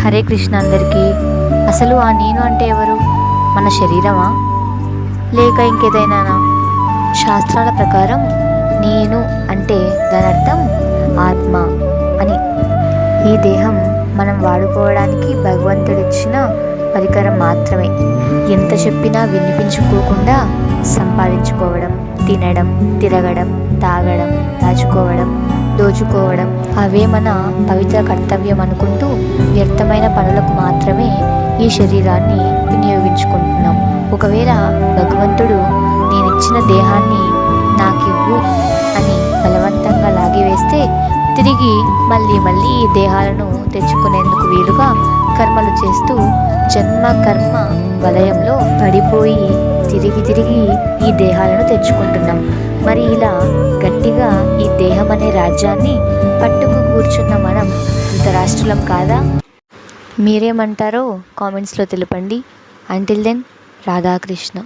హరే కృష్ణ అందరికీ. అసలు ఆ నేను అంటే ఎవరు? మన శరీరమా లేక ఇంకేదైనానా? శాస్త్రాల ప్రకారం నేను అంటే దాని అర్థం ఆత్మ అని. ఈ దేహం మనం వాడుకోవడానికి భగవంతుడిచ్చిన పరికరం మాత్రమే. ఎంత చెప్పినా వినిపించుకోకుండా సంపాదించుకోవడం, తినడం, తిరగడం, తాగడం, దాచుకోవడం, దోచుకోవడం, అవే మన పవిత్ర కర్తవ్యం అనుకుంటూ వ్యర్థమైన పనులకు మాత్రమే ఈ శరీరాన్ని వినియోగించుకుంటున్నాం. ఒకవేళ భగవంతుడు నేనిచ్చిన దేహాన్ని నాకివ్వు అని బలవంతంగా లాగివేస్తే తిరిగి మళ్ళీ ఈ దేహాలను తెచ్చుకునేందుకు వీలుగా కర్మలు చేస్తూ జన్మ కర్మ వలయంలో పడిపోయి తిరిగి ఈ దేహాలను తెచ్చుకుంటున్నాం. మరి ఇలా గట్టిగా ఈ దేహం అనే రాజ్యాన్ని పట్టుకు కూర్చున్న మనం ధృతరాష్ట్రులం కాదా? మీరేమంటారో కామెంట్స్లో తెలపండి. Until then, Radhakrishna.